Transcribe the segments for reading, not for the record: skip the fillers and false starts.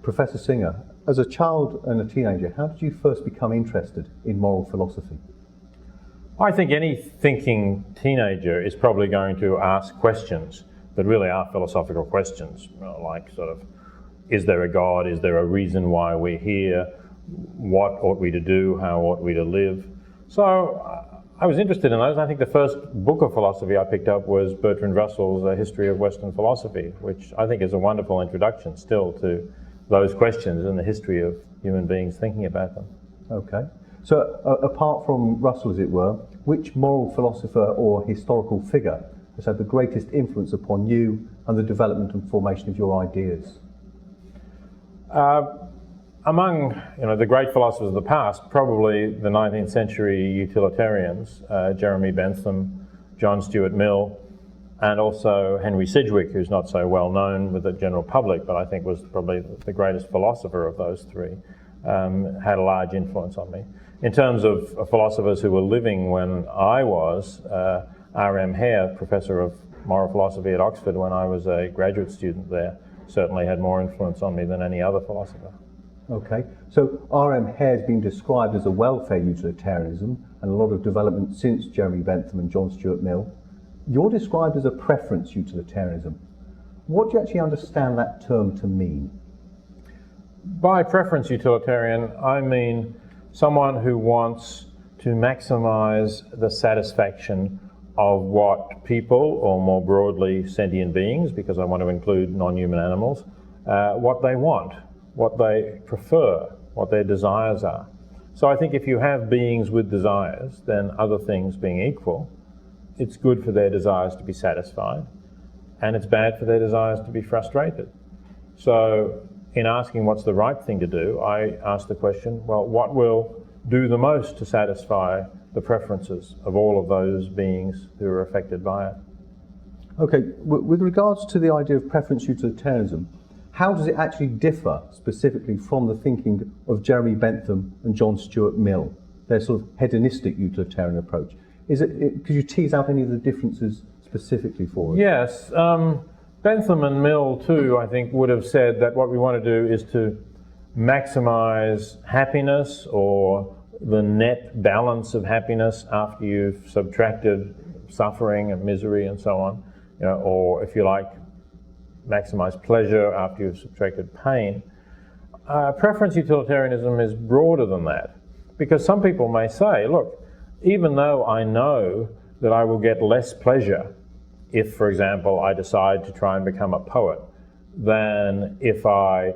Professor Singer, as a child and a teenager, how did you first become interested in moral philosophy? I think any thinking teenager is probably going to ask questions that really are philosophical questions, like sort of, is there a God? Is there a reason why we're here? What ought we to do? How ought we to live? So I was interested in those. I think the first book of philosophy I picked up was Bertrand Russell's A History of Western Philosophy, which I think is a wonderful introduction still to those questions and the history of human beings thinking about them. Okay. So apart from Russell, as it were, which moral philosopher or historical figure has had the greatest influence upon you and the development and formation of your ideas? Among the great philosophers of the past, probably the 19th century utilitarians, Jeremy Bentham, John Stuart Mill, and also Henry Sidgwick, who's not so well known with the general public, but I think was probably the greatest philosopher of those three, had a large influence on me. In terms of philosophers who were living when I was, R.M. Hare, Professor of Moral Philosophy at Oxford when I was a graduate student there, certainly had more influence on me than any other philosopher. Okay, so R.M. Hare's been described as a welfare utilitarianism and a lot of development since Jeremy Bentham and John Stuart Mill. You're described as a preference utilitarianism. What do you actually understand that term to mean? By preference utilitarian, I mean someone who wants to maximize the satisfaction of what people, or more broadly sentient beings, because I want to include non-human animals, what they want, what they prefer, what their desires are. So I think if you have beings with desires, then other things being equal, it's good for their desires to be satisfied, and it's bad for their desires to be frustrated. So in asking what's the right thing to do, I ask the question, well, what will do the most to satisfy the preferences of all of those beings who are affected by it? Okay, with regards to the idea of preference utilitarianism, how does it actually differ specifically from the thinking of Jeremy Bentham and John Stuart Mill, their sort of hedonistic utilitarian approach? Could you tease out any of the differences specifically for us? Yes. Bentham and Mill too, I think, would have said that what we want to do is to maximize happiness, or the net balance of happiness after you've subtracted suffering and misery and so on, or if you like, maximize pleasure after you've subtracted pain. Preference utilitarianism is broader than that, because some people may say, look, even though I know that I will get less pleasure if, for example, I decide to try and become a poet than if I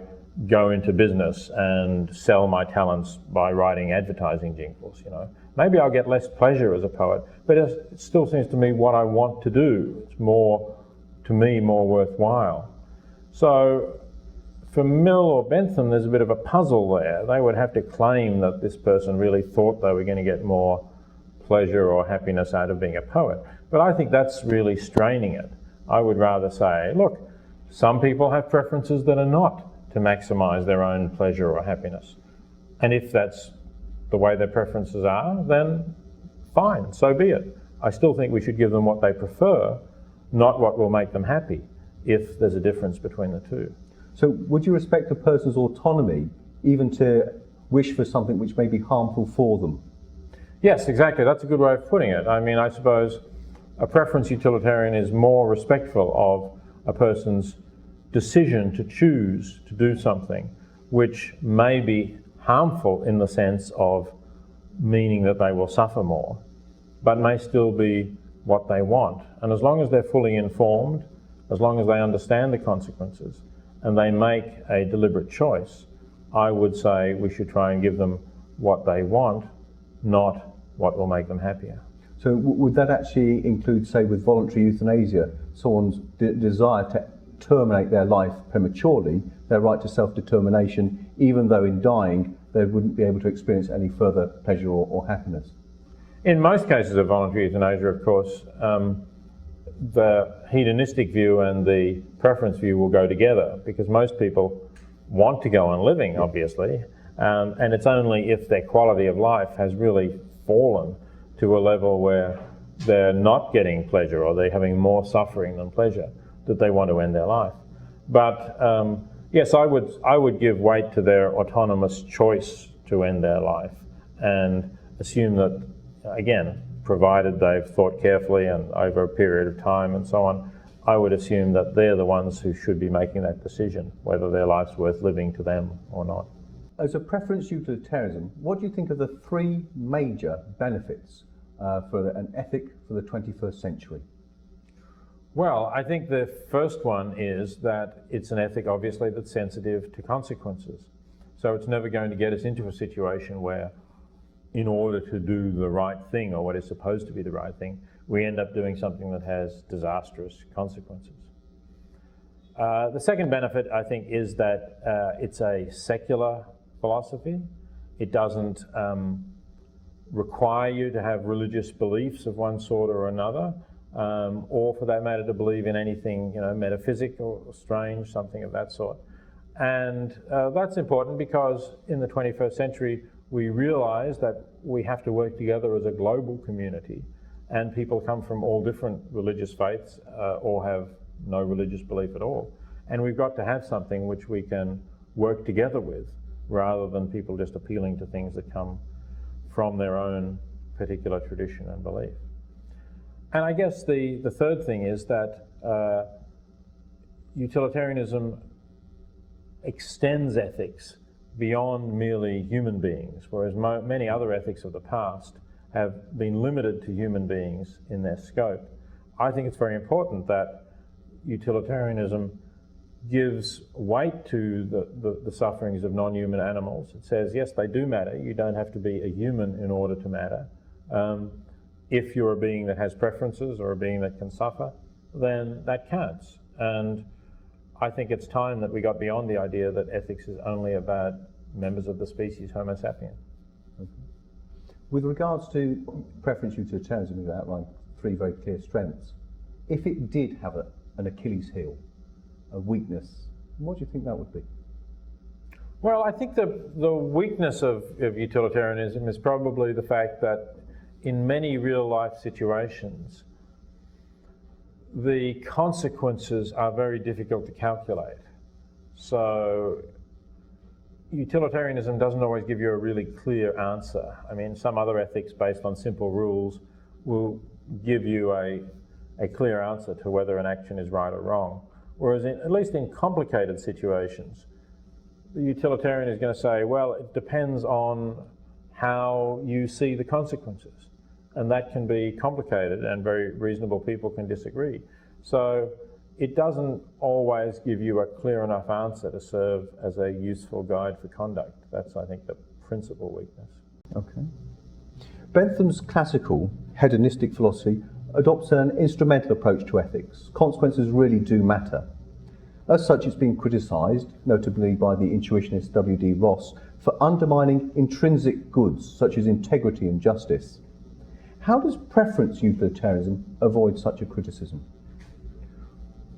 go into business and sell my talents by writing advertising jingles, Maybe I'll get less pleasure as a poet, but it still seems to me what I want to do. It's more, to me, more worthwhile. So for Mill or Bentham, there's a bit of a puzzle there. They would have to claim that this person really thought they were going to get more pleasure or happiness out of being a poet. But I think that's really straining it. I would rather say, look, some people have preferences that are not to maximize their own pleasure or happiness. And if that's the way their preferences are, then fine, so be it. I still think we should give them what they prefer, not what will make them happy, if there's a difference between the two. So would you respect a person's autonomy even to wish for something which may be harmful for them? Yes, exactly. That's a good way of putting it. I mean, I suppose a preference utilitarian is more respectful of a person's decision to choose to do something which may be harmful in the sense of meaning that they will suffer more, but may still be what they want. And as long as they're fully informed, as long as they understand the consequences, and they make a deliberate choice, I would say we should try and give them what they want, not what will make them happier. So would that actually include, say, with voluntary euthanasia, someone's desire to terminate their life prematurely, their right to self-determination, even though in dying they wouldn't be able to experience any further pleasure or happiness? In most cases of voluntary euthanasia, of course, the hedonistic view and the preference view will go together, because most people want to go on living, obviously, and it's only if their quality of life has really fallen to a level where they're not getting pleasure or they're having more suffering than pleasure that they want to end their life. But Yes, I would give weight to their autonomous choice to end their life and assume that, again, provided they've thought carefully and over a period of time and so on, I would assume that they're the ones who should be making that decision, whether their life's worth living to them or not. As a preference utilitarianism, what do you think are the three major benefits for an ethic for the 21st century? Well, I think the first one is that it's an ethic, obviously, that's sensitive to consequences. So it's never going to get us into a situation where, in order to do the right thing, or what is supposed to be the right thing, we end up doing something that has disastrous consequences. The second benefit, I think, is that it's a secular philosophy. It doesn't require you to have religious beliefs of one sort or another, or for that matter to believe in anything, metaphysical or strange, something of that sort. And that's important because in the 21st century we realise that we have to work together as a global community, and people come from all different religious faiths or have no religious belief at all. And we've got to have something which we can work together with, rather than people just appealing to things that come from their own particular tradition and belief. And I guess the third thing is that utilitarianism extends ethics beyond merely human beings, whereas many other ethics of the past have been limited to human beings in their scope. I think it's very important that utilitarianism gives weight to the sufferings of non-human animals. It says, yes, they do matter. You don't have to be a human in order to matter. If you're a being that has preferences or a being that can suffer, then that counts. And I think it's time that we got beyond the idea that ethics is only about members of the species Homo sapiens. With regards to preference utilitarianism, you've outlined three very clear strengths. If it did have an Achilles heel, a weakness, what do you think that would be? Well, I think the weakness of utilitarianism is probably the fact that in many real life situations, the consequences are very difficult to calculate. So utilitarianism doesn't always give you a really clear answer. I mean, some other ethics based on simple rules will give you a clear answer to whether an action is right or wrong. Whereas at least in complicated situations, the utilitarian is going to say, well, it depends on how you see the consequences. And that can be complicated, and very reasonable people can disagree. So it doesn't always give you a clear enough answer to serve as a useful guide for conduct. That's, I think, the principal weakness. Okay. Bentham's classical hedonistic philosophy adopts an instrumental approach to ethics. Consequences really do matter. As such, it's been criticised, notably by the intuitionist W.D. Ross, for undermining intrinsic goods such as integrity and justice. How does preference utilitarianism avoid such a criticism?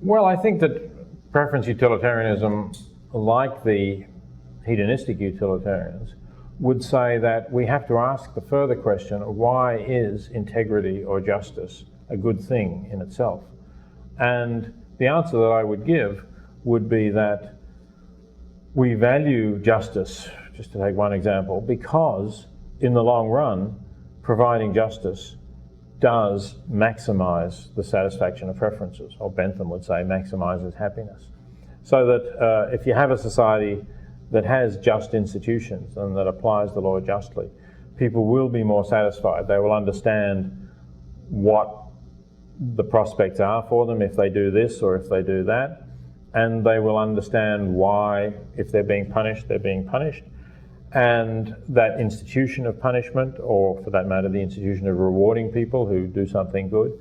Well, I think that preference utilitarianism, like the hedonistic utilitarians, would say that we have to ask the further question, why is integrity or justice a good thing in itself? And the answer that I would give would be that we value justice, just to take one example, because in the long run, providing justice does maximize the satisfaction of preferences, or Bentham would say maximizes happiness. So that if you have a society that has just institutions and that applies the law justly, people will be more satisfied. They will understand what the prospects are for them if they do this or if they do that, and they will understand why, if they're being punished, they're being punished. And that institution of punishment, or for that matter, the institution of rewarding people who do something good,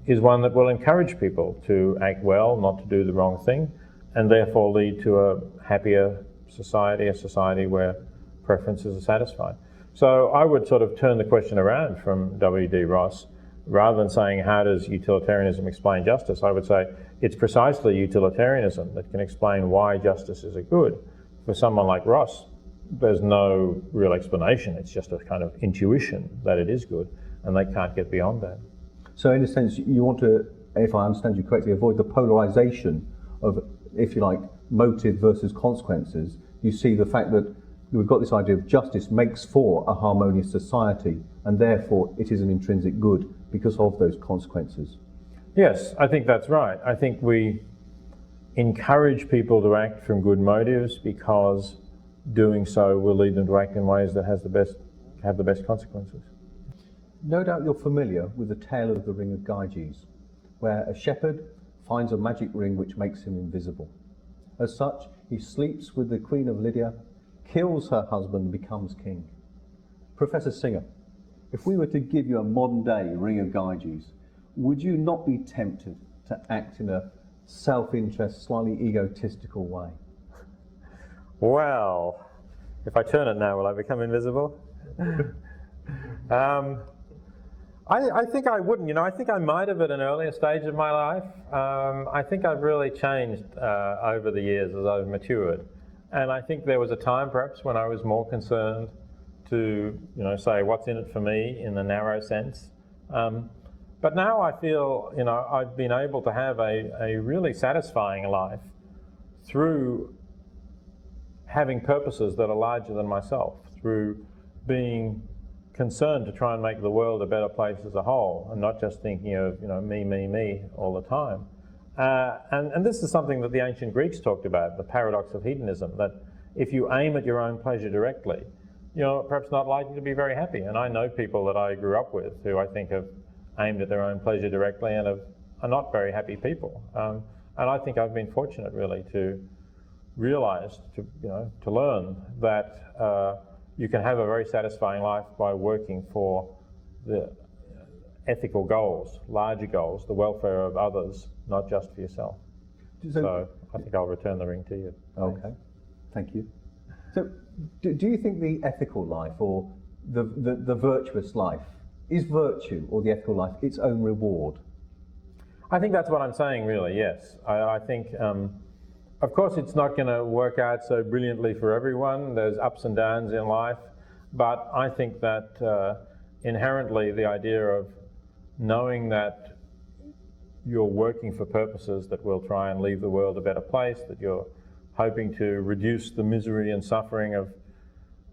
is one that will encourage people to act well, not to do the wrong thing, and therefore lead to a happier society, a society where preferences are satisfied. So I would sort of turn the question around from W.D. Ross. Rather than saying, how does utilitarianism explain justice? I would say it's precisely utilitarianism that can explain why justice is a good. For someone like Ross, there's no real explanation. It's just a kind of intuition that it is good, and they can't get beyond that. So in a sense, you want to, if I understand you correctly, avoid the polarisation of, if you like, motive versus consequences, you see the fact that we've got this idea of justice makes for a harmonious society, and therefore it is an intrinsic good because of those consequences. Yes, I think that's right. I think we encourage people to act from good motives because doing so will lead them to act in ways that have the best consequences. No doubt you're familiar with the tale of the Ring of Gyges, where a shepherd finds a magic ring which makes him invisible. As such, he sleeps with the Queen of Lydia, kills her husband, and becomes king. Professor Singer, if we were to give you a modern-day Ring of Gyges, would you not be tempted to act in a self-interest, slightly egotistical way? Well, if I turn it now, will I become invisible? I think I wouldn't. I think I might have at an earlier stage of my life. I think I've really changed over the years as I've matured. And I think there was a time perhaps when I was more concerned to, say what's in it for me in the narrow sense. But now I feel, I've been able to have a really satisfying life through having purposes that are larger than myself, through being concerned to try and make the world a better place as a whole, and not just thinking of me all the time. And this is something that the ancient Greeks talked about, the paradox of hedonism, that if you aim at your own pleasure directly, you're perhaps not likely to be very happy. And I know people that I grew up with who I think have aimed at their own pleasure directly and are not very happy people. And I think I've been fortunate really to realize, to learn that you can have a very satisfying life by working for the ethical goals, larger goals, the welfare of others, not just for yourself. So I think I'll return the ring to you. Okay, thank you. So do you think the ethical life or the virtuous life, is virtue or the ethical life its own reward? I think that's what I'm saying really, yes. I think of course it's not going to work out so brilliantly for everyone. There's ups and downs in life, but I think that inherently the idea of knowing that you're working for purposes that will try and leave the world a better place, that you're hoping to reduce the misery and suffering of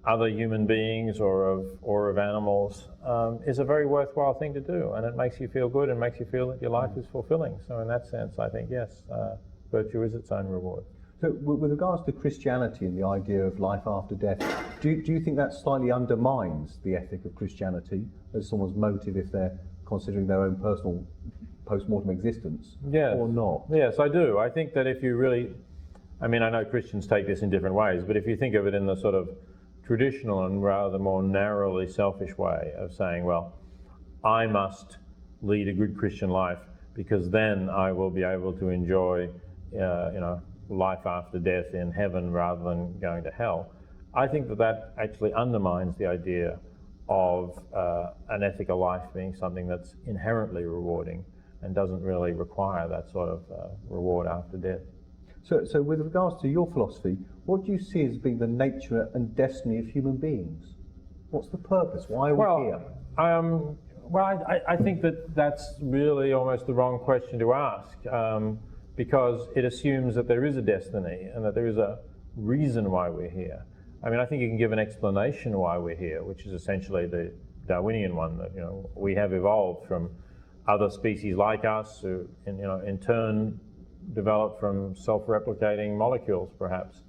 other human beings or of animals is a very worthwhile thing to do, and it makes you feel good and makes you feel that your life is fulfilling. So in that sense, I think yes, virtue is its own reward. So with regards to Christianity and the idea of life after death, do you think that slightly undermines the ethic of Christianity as someone's motive if they're considering their own personal post-mortem existence, yes, or not? Yes, I do. I think that if you really, I know Christians take this in different ways, but if you think of it in the sort of traditional and rather more narrowly selfish way of saying, well, I must lead a good Christian life because then I will be able to enjoy life after death in heaven rather than going to hell. I think that actually undermines the idea of an ethical life being something that's inherently rewarding and doesn't really require that sort of reward after death. So with regards to your philosophy, what do you see as being the nature and destiny of human beings? What's the purpose? Why are we here? I think that's really almost the wrong question to ask, because it assumes that there is a destiny and that there is a reason why we're here. I think you can give an explanation why we're here, which is essentially the Darwinian one, that we have evolved from other species like us who in turn developed from self-replicating molecules perhaps.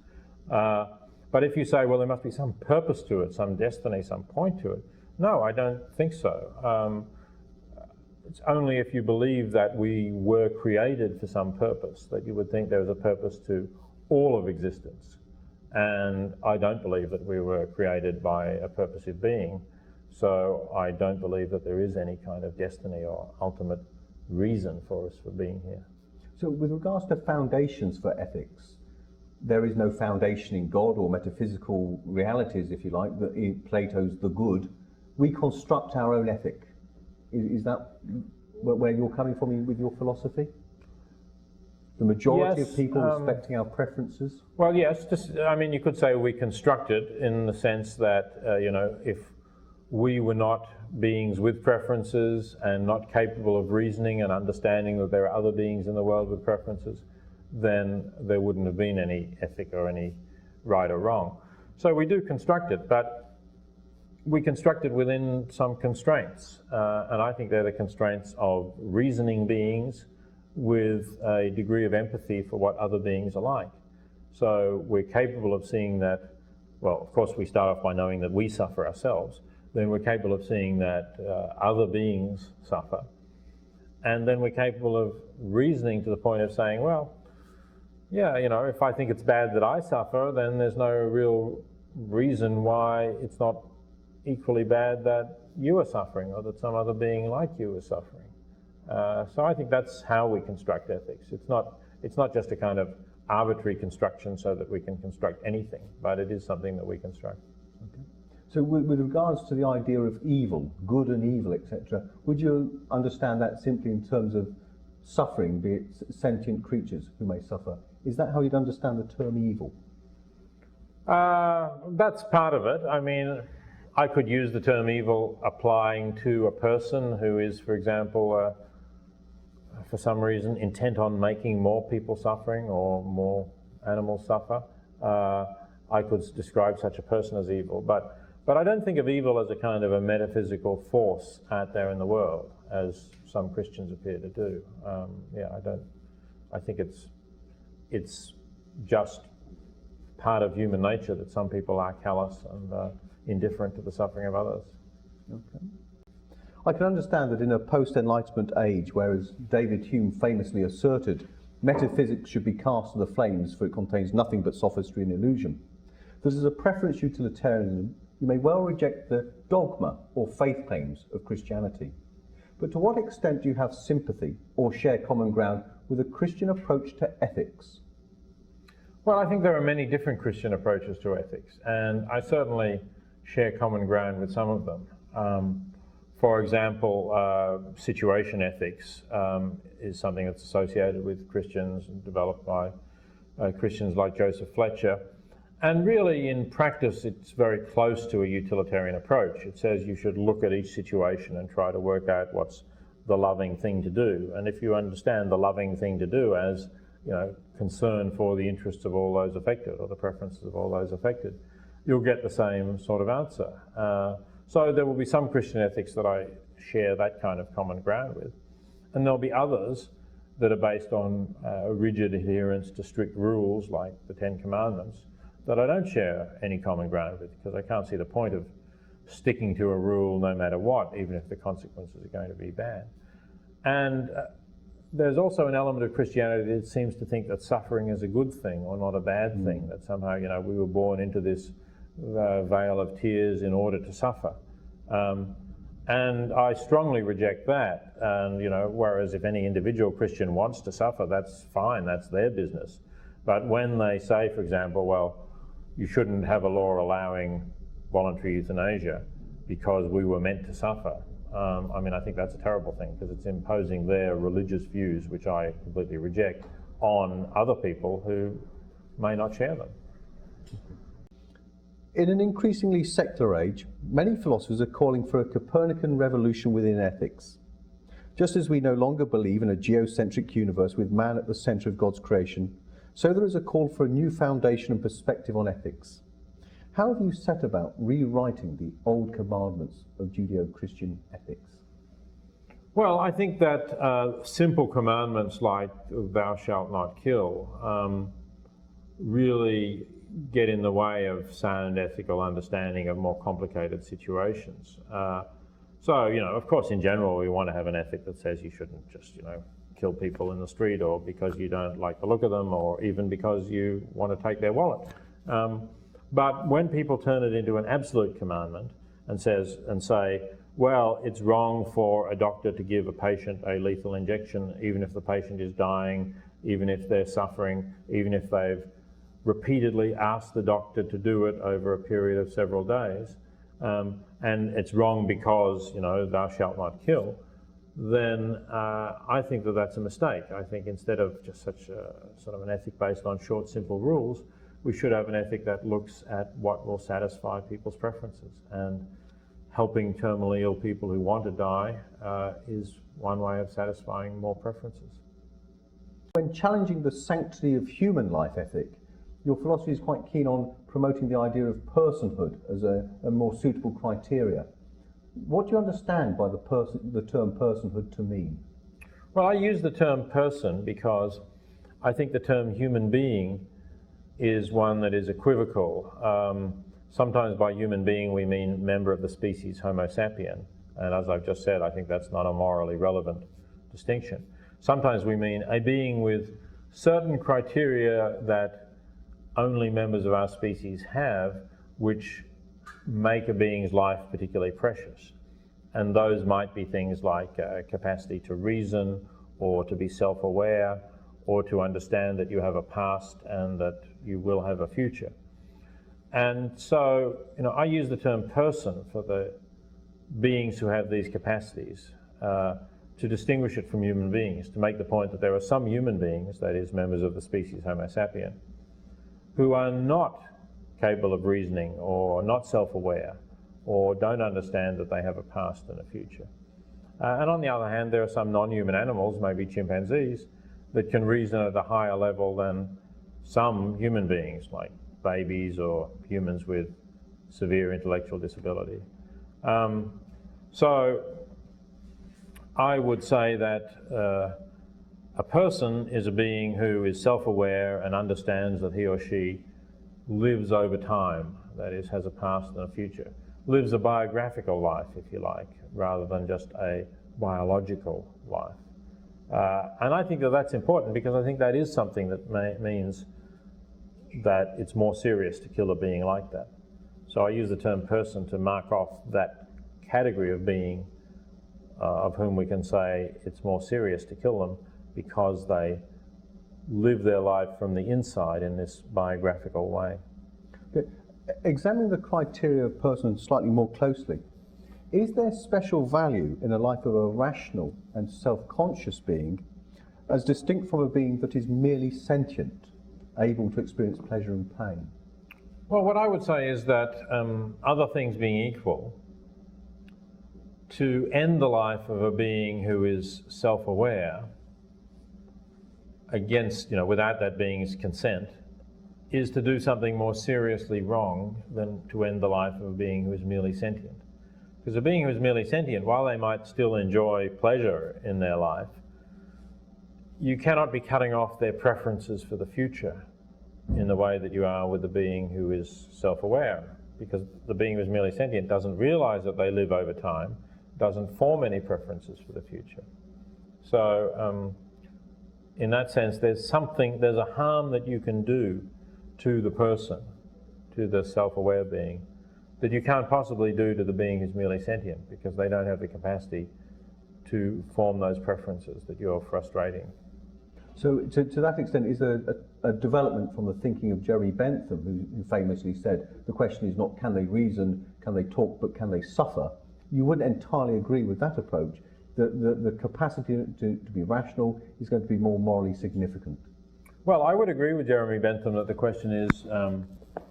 But if you say, well, there must be some purpose to it, some destiny, some point to it, no, I don't think so. It's only if you believe that we were created for some purpose that you would think there was a purpose to all of existence. And I don't believe that we were created by a purposive being, so I don't believe that there is any kind of destiny or ultimate reason for us for being here. So with regards to foundations for ethics, there is no foundation in God or metaphysical realities, if you like, that in Plato's The Good. We construct our own ethic. Is that where you're coming from with your philosophy? The majority of people respecting our preferences? Well, yes. You could say we construct it in the sense that, if we were not beings with preferences and not capable of reasoning and understanding that there are other beings in the world with preferences, then there wouldn't have been any ethic or any right or wrong. So we do construct it, but we construct it within some constraints, and I think they're the constraints of reasoning beings with a degree of empathy for what other beings are like. So we're capable of seeing that, well, of course we start off by knowing that we suffer ourselves, then we're capable of seeing that other beings suffer. And then we're capable of reasoning to the point of saying, well, yeah, you know, if I think it's bad that I suffer, then there's no real reason why it's not equally bad that you are suffering or that some other being like you is suffering. So I think that's how we construct ethics. It's not just a kind of arbitrary construction so that we can construct anything, but it is something that we construct. Okay. So with regards to the idea of evil, good and evil, etc., would you understand that simply in terms of suffering, be it sentient creatures who may suffer? Is that how you'd understand the term evil? That's part of it. I mean, I could use the term evil applying to a person who is, for example, for some reason intent on making more people suffering or more animals suffer. I could describe such a person as evil, but I don't think of evil as a kind of a metaphysical force out there in the world, as some Christians appear to do. I don't. I think it's just part of human nature that some people are callous and indifferent to the suffering of others. Okay. I can understand that in a post-Enlightenment age, whereas David Hume famously asserted metaphysics should be cast to the flames for it contains nothing but sophistry and illusion, that as a preference utilitarianism, you may well reject the dogma or faith claims of Christianity. But to what extent do you have sympathy or share common ground with a Christian approach to ethics? Well, I think there are many different Christian approaches to ethics, and I certainly share common ground with some of them. For example, situation ethics is something that's associated with Christians and developed by Christians like Joseph Fletcher. And really, in practice, it's very close to a utilitarian approach. It says you should look at each situation and try to work out what's the loving thing to do. And if you understand the loving thing to do as, you know, concern for the interests of all those affected or the preferences of all those affected, you'll get the same sort of answer. So there will be some Christian ethics that I share that kind of common ground with. And there'll be others that are based on a rigid adherence to strict rules like the Ten Commandments that I don't share any common ground with, because I can't see the point of sticking to a rule no matter what, even if the consequences are going to be bad. And there's also an element of Christianity that seems to think that suffering is a good thing or not a bad thing, that somehow, you know, we were born into this vale of tears in order to suffer. And I strongly reject that. And, you know, whereas if any individual Christian wants to suffer, that's fine, that's their business. But when they say, for example, well, you shouldn't have a law allowing voluntary euthanasia because we were meant to suffer, I mean, I think that's a terrible thing, because it's imposing their religious views, which I completely reject, on other people who may not share them. In an increasingly secular age, many philosophers are calling for a Copernican revolution within ethics. Just as we no longer believe in a geocentric universe with man at the centre of God's creation, so there is a call for a new foundation and perspective on ethics. How have you set about rewriting the old commandments of Judeo-Christian ethics? Well, I think that simple commandments like thou shalt not kill really get in the way of sound ethical understanding of more complicated situations. So, you know, of course, in general, we want to have an ethic that says you shouldn't just, you know, kill people in the street, or because you don't like the look of them, or even because you want to take their wallet. But when people turn it into an absolute commandment and say, well, it's wrong for a doctor to give a patient a lethal injection, even if the patient is dying, even if they're suffering, even if they've repeatedly asked the doctor to do it over a period of several days, and it's wrong because, you know, thou shalt not kill, then I think that that's a mistake. I think instead of just such a sort of an ethic based on short, simple rules, we should have an ethic that looks at what will satisfy people's preferences. And helping terminally ill people who want to die is one way of satisfying more preferences. When challenging the sanctity of human life ethic, your philosophy is quite keen on promoting the idea of personhood as a more suitable criteria. What do you understand by the term personhood to mean? Well, I use the term person because I think the term human being is one that is equivocal. Sometimes by human being we mean member of the species Homo sapien, and as I've just said, I think that's not a morally relevant distinction. Sometimes we mean a being with certain criteria that only members of our species have, which make a being's life particularly precious. And those might be things like capacity to reason, or to be self-aware, or to understand that you have a past and that you will have a future. And so, I use the term person for the beings who have these capacities to distinguish it from human beings, to make the point that there are some human beings, that is, members of the species Homo sapien, who are not capable of reasoning, or not self-aware, or don't understand that they have a past and a future. And on the other hand, there are some non-human animals, maybe chimpanzees, that can reason at a higher level than some human beings, like babies or humans with severe intellectual disability. So I would say that a person is a being who is self-aware and understands that he or she lives over time, that is, has a past and a future, lives a biographical life, if you like, rather than just a biological life. And I think that that's important, because I think that is something that means that it's more serious to kill a being like that. So I use the term person to mark off that category of being of whom we can say it's more serious to kill them because they live their life from the inside in this biographical way. Examining the criteria of person slightly more closely, is there special value in the life of a rational and self-conscious being as distinct from a being that is merely sentient, able to experience pleasure and pain? Well, what I would say is that other things being equal, to end the life of a being who is self-aware against, without that being's consent, is to do something more seriously wrong than to end the life of a being who is merely sentient. Because a being who is merely sentient, while they might still enjoy pleasure in their life, you cannot be cutting off their preferences for the future in the way that you are with the being who is self-aware. Because the being who is merely sentient doesn't realize that they live over time, doesn't form any preferences for the future. So in that sense, there's a harm that you can do to the person, to the self-aware being, that you can't possibly do to the being who's merely sentient, because they don't have the capacity to form those preferences that you're frustrating. So to that extent, is a development from the thinking of Jeremy Bentham, who famously said, the question is not can they reason, can they talk, but can they suffer? You wouldn't entirely agree with that approach. The capacity to be rational is going to be more morally significant. Well, I would agree with Jeremy Bentham that the question is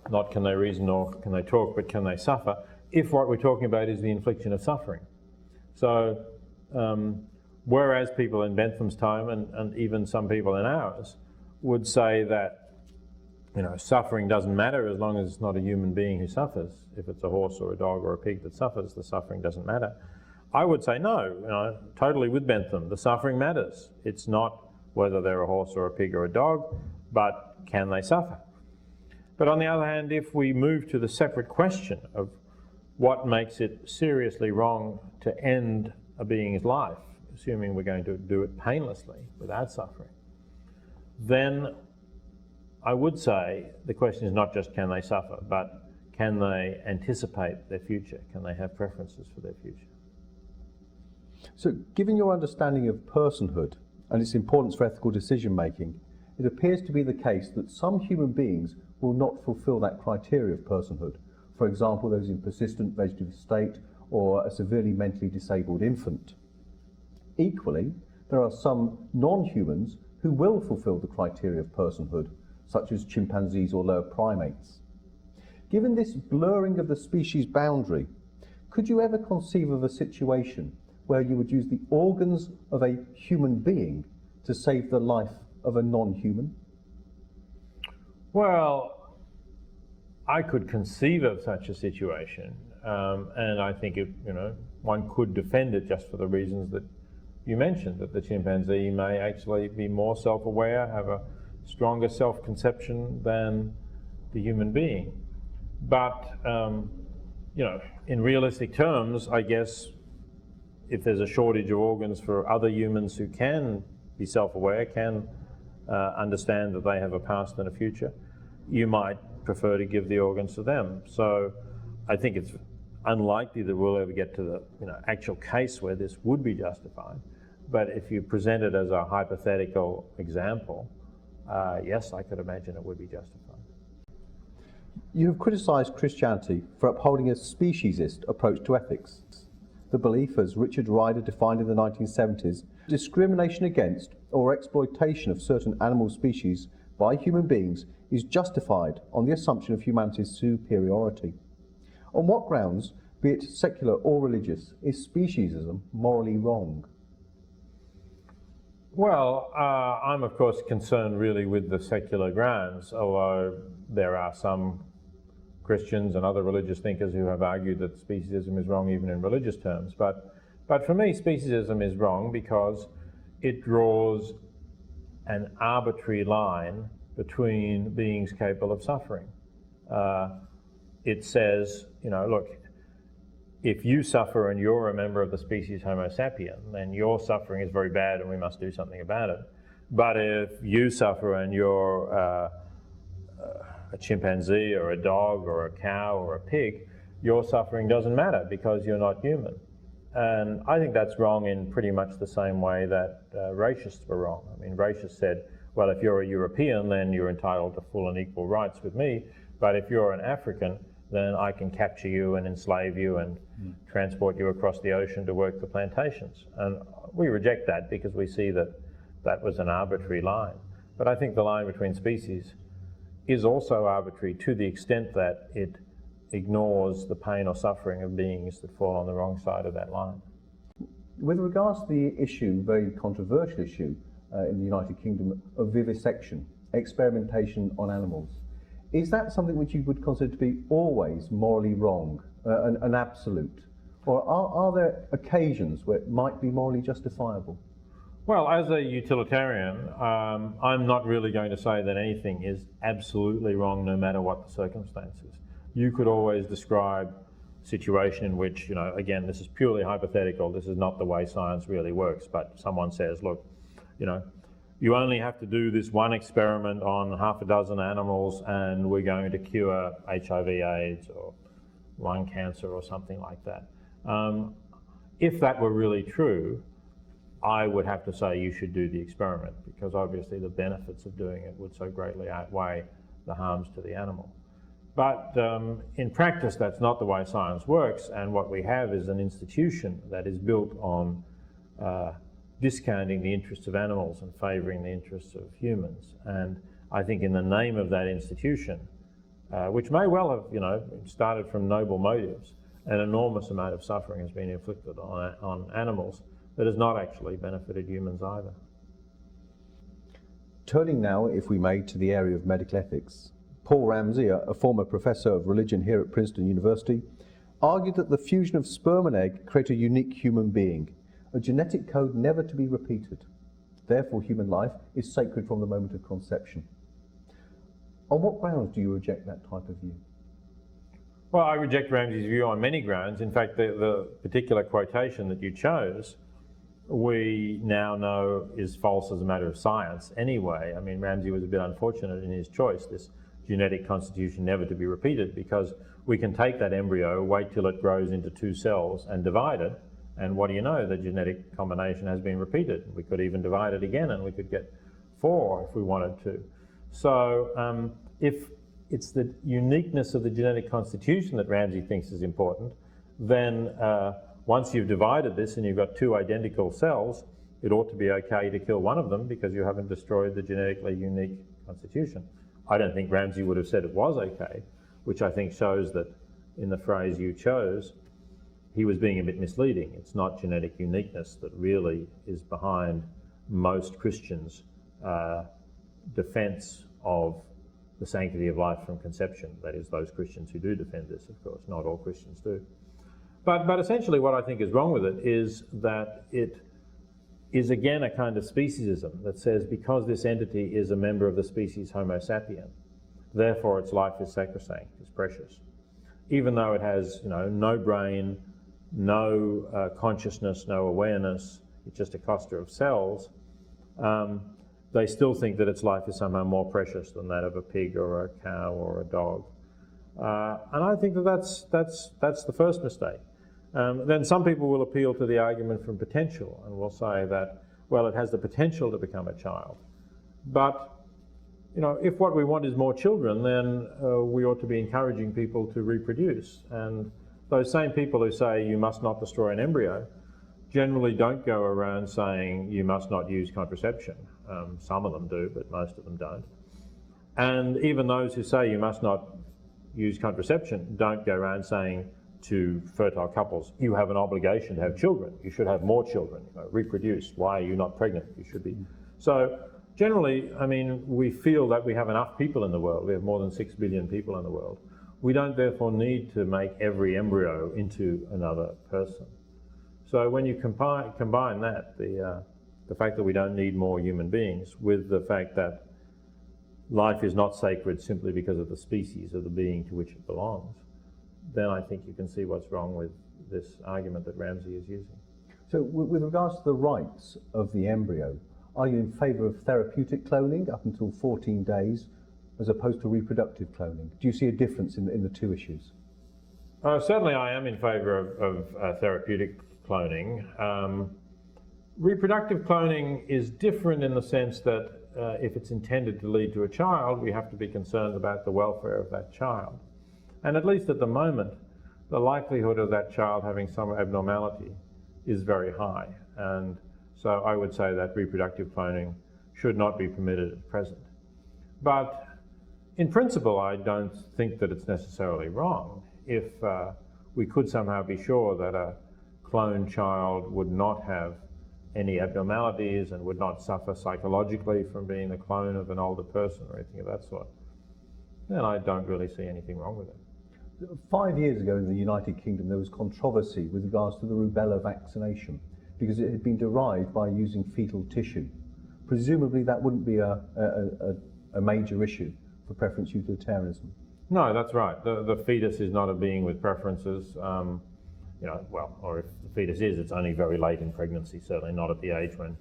not can they reason or can they talk, but can they suffer, if what we're talking about is the infliction of suffering. So whereas people in Bentham's time, and even some people in ours, would say that suffering doesn't matter as long as it's not a human being who suffers. If it's a horse or a dog or a pig that suffers, the suffering doesn't matter. I would say no, totally with Bentham. The suffering matters. It's not whether they're a horse or a pig or a dog, but can they suffer? But on the other hand, if we move to the separate question of what makes it seriously wrong to end a being's life, assuming we're going to do it painlessly, without suffering, then I would say the question is not just can they suffer, but can they anticipate their future? Can they have preferences for their future? So, given your understanding of personhood and its importance for ethical decision making, it appears to be the case that some human beings will not fulfill that criteria of personhood. For example, those in persistent vegetative state or a severely mentally disabled infant. Equally, there are some non-humans who will fulfill the criteria of personhood, such as chimpanzees or lower primates. Given this blurring of the species boundary, could you ever conceive of a situation where you would use the organs of a human being to save the life of a non-human? Well, I could conceive of such a situation, and I think one could defend it just for the reasons that you mentioned, that the chimpanzee may actually be more self-aware, have a stronger self-conception than the human being. But in realistic terms, I guess if there's a shortage of organs for other humans who can be self-aware, can understand that they have a past and a future, you might prefer to give the organs to them. So I think it's unlikely that we'll ever get to the actual case where this would be justified. But if you present it as a hypothetical example, yes, I could imagine it would be justified. You have criticised Christianity for upholding a speciesist approach to ethics. The belief, as Richard Ryder defined in the 1970s, discrimination against or exploitation of certain animal species by human beings is justified on the assumption of humanity's superiority. On what grounds, be it secular or religious, is speciesism morally wrong? Well, I'm of course concerned really with the secular grounds, although there are some Christians and other religious thinkers who have argued that speciesism is wrong even in religious terms. But for me, speciesism is wrong because it draws an arbitrary line between beings capable of suffering. It says, look, if you suffer and you're a member of the species Homo sapien, then your suffering is very bad and we must do something about it. But if you suffer and you're a chimpanzee or a dog or a cow or a pig, your suffering doesn't matter because you're not human. And I think that's wrong in pretty much the same way that racists were wrong. I mean, racists said, well, if you're a European, then you're entitled to full and equal rights with me. But if you're an African, then I can capture you and enslave you and transport you across the ocean to work the plantations. And we reject that because we see that that was an arbitrary line. But I think the line between species is also arbitrary to the extent that it ignores the pain or suffering of beings that fall on the wrong side of that line. With regards to the issue, very controversial issue in the United Kingdom of vivisection, experimentation on animals, is that something which you would consider to be always morally wrong, an absolute? Or are there occasions where it might be morally justifiable? Well, as a utilitarian, I'm not really going to say that anything is absolutely wrong no matter what the circumstances. You could always describe a situation in which, again, this is purely hypothetical, this is not the way science really works, but someone says, look, you only have to do this one experiment on half a dozen animals and we're going to cure HIV/AIDS or lung cancer or something like that. If that were really true, I would have to say you should do the experiment because obviously the benefits of doing it would so greatly outweigh the harms to the animal. But in practice, that's not the way science works, and what we have is an institution that is built on discounting the interests of animals and favouring the interests of humans. And I think in the name of that institution, which may well have started from noble motives, an enormous amount of suffering has been inflicted on animals that has not actually benefited humans either. Turning now, if we may, to the area of medical ethics, Paul Ramsey, a former professor of religion here at Princeton University, argued that the fusion of sperm and egg create a unique human being, a genetic code never to be repeated. Therefore, human life is sacred from the moment of conception. On what grounds do you reject that type of view? Well, I reject Ramsey's view on many grounds. In fact, the particular quotation that you chose, we now know is false as a matter of science anyway. I mean, Ramsey was a bit unfortunate in his choice, this genetic constitution never to be repeated, because we can take that embryo, wait till it grows into two cells and divide it, and what do you know, the genetic combination has been repeated. We could even divide it again and we could get 4 if we wanted to. So if it's the uniqueness of the genetic constitution that Ramsey thinks is important, then once you've divided this and you've got 2 identical cells, it ought to be okay to kill one of them because you haven't destroyed the genetically unique constitution. I don't think Ramsey would have said it was okay, which I think shows that in the phrase you chose, he was being a bit misleading. It's not genetic uniqueness that really is behind most Christians' defence of the sanctity of life from conception. That is, those Christians who do defend this, of course. Not all Christians do. But essentially what I think is wrong with it is that it is again a kind of speciesism that says because this entity is a member of the species Homo sapien, therefore its life is sacrosanct, is precious. Even though it has, no brain, no consciousness, no awareness, it's just a cluster of cells, they still think that its life is somehow more precious than that of a pig or a cow or a dog. And I think that that's the first mistake. Then some people will appeal to the argument from potential and will say that, well, it has the potential to become a child. But, if what we want is more children, then we ought to be encouraging people to reproduce. And those same people who say you must not destroy an embryo generally don't go around saying you must not use contraception. Some of them do, but most of them don't. And even those who say you must not use contraception don't go around saying to fertile couples, you have an obligation to have children. You should have more children, reproduce. Why are you not pregnant? You should be. So generally, we feel that we have enough people in the world. We have more than 6 billion people in the world. We don't therefore need to make every embryo into another person. So when you combine that, the fact that we don't need more human beings with the fact that life is not sacred simply because of the species of the being to which it belongs, then I think you can see what's wrong with this argument that Ramsay is using. So with regards to the rights of the embryo, are you in favour of therapeutic cloning up until 14 days as opposed to reproductive cloning? Do you see a difference in the two issues? Certainly I am in favour of therapeutic cloning. Reproductive cloning is different in the sense that if it's intended to lead to a child, we have to be concerned about the welfare of that child. And at least at the moment, the likelihood of that child having some abnormality is very high. And so I would say that reproductive cloning should not be permitted at present. But in principle, I don't think that it's necessarily wrong. If we could somehow be sure that a cloned child would not have any abnormalities and would not suffer psychologically from being the clone of an older person or anything of that sort, then I don't really see anything wrong with it. 5 years ago in the United Kingdom there was controversy with regards to the rubella vaccination because it had been derived by using fetal tissue. Presumably that wouldn't be a major issue for preference utilitarianism. No, that's right. The fetus is not a being with preferences. Or if the fetus is, it's only very late in pregnancy, certainly not at the age when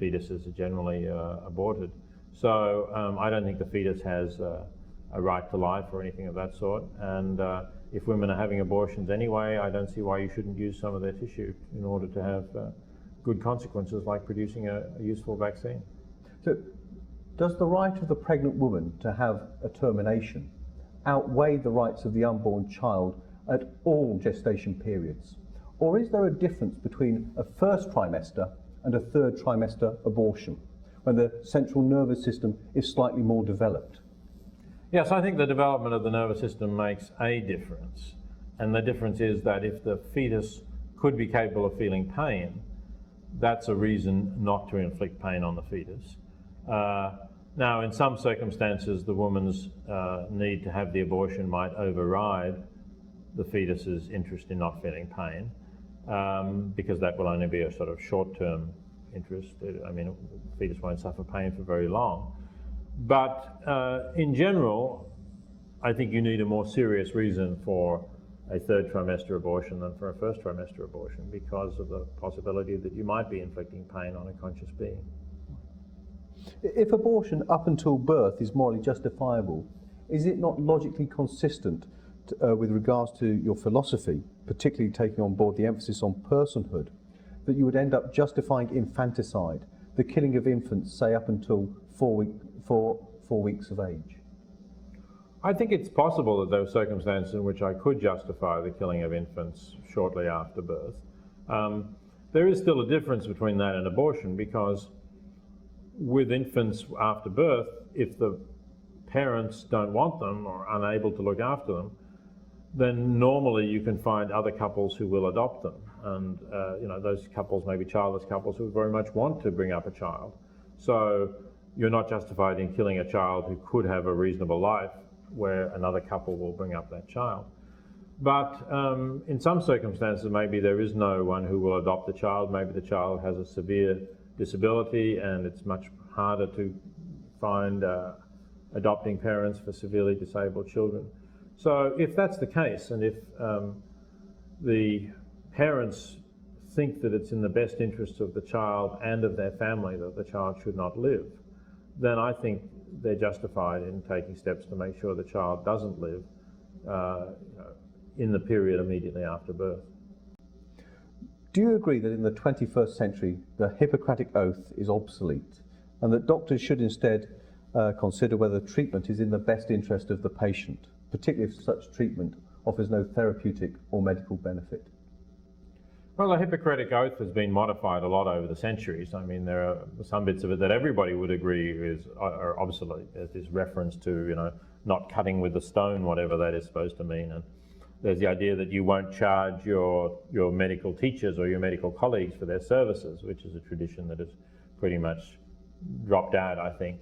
fetuses are generally aborted. So I don't think the fetus has a right to life or anything of that sort. And if women are having abortions anyway, I don't see why you shouldn't use some of their tissue in order to have good consequences like producing a useful vaccine. So does the right of the pregnant woman to have a termination outweigh the rights of the unborn child at all gestation periods? Or is there a difference between a first trimester and a third trimester abortion, when the central nervous system is slightly more developed? Yes, I think the development of the nervous system makes a difference. And the difference is that if the fetus could be capable of feeling pain, that's a reason not to inflict pain on the fetus. Now, in some circumstances, the woman's need to have the abortion might override the fetus's interest in not feeling pain, because that will only be a sort of short-term interest. The fetus won't suffer pain for very long. But in general, I think you need a more serious reason for a third trimester abortion than for a first trimester abortion, because of the possibility that you might be inflicting pain on a conscious being. If abortion up until birth is morally justifiable, is it not logically consistent with regards to your philosophy, particularly taking on board the emphasis on personhood, that you would end up justifying infanticide, the killing of infants, say up until 4 weeks of age? I think it's possible that there are circumstances in which I could justify the killing of infants shortly after birth. There is still a difference between that and abortion, because with infants after birth, if the parents don't want them or are unable to look after them, then normally you can find other couples who will adopt them. And those couples may be childless couples who very much want to bring up a child. So you're not justified in killing a child who could have a reasonable life where another couple will bring up that child. But in some circumstances, maybe there is no one who will adopt the child. Maybe the child has a severe disability and it's much harder to find adopting parents for severely disabled children. So if that's the case, and if the parents think that it's in the best interest of the child and of their family that the child should not live, then I think they're justified in taking steps to make sure the child doesn't live in the period immediately after birth. Do you agree that in the 21st century the Hippocratic Oath is obsolete and that doctors should instead consider whether treatment is in the best interest of the patient, particularly if such treatment offers no therapeutic or medical benefit? Well, the Hippocratic Oath has been modified a lot over the centuries. I mean, there are some bits of it that everybody would agree are obsolete. There's this reference to, not cutting with a stone, whatever that is supposed to mean. And there's the idea that you won't charge your medical teachers or your medical colleagues for their services, which is a tradition that has pretty much dropped out, I think.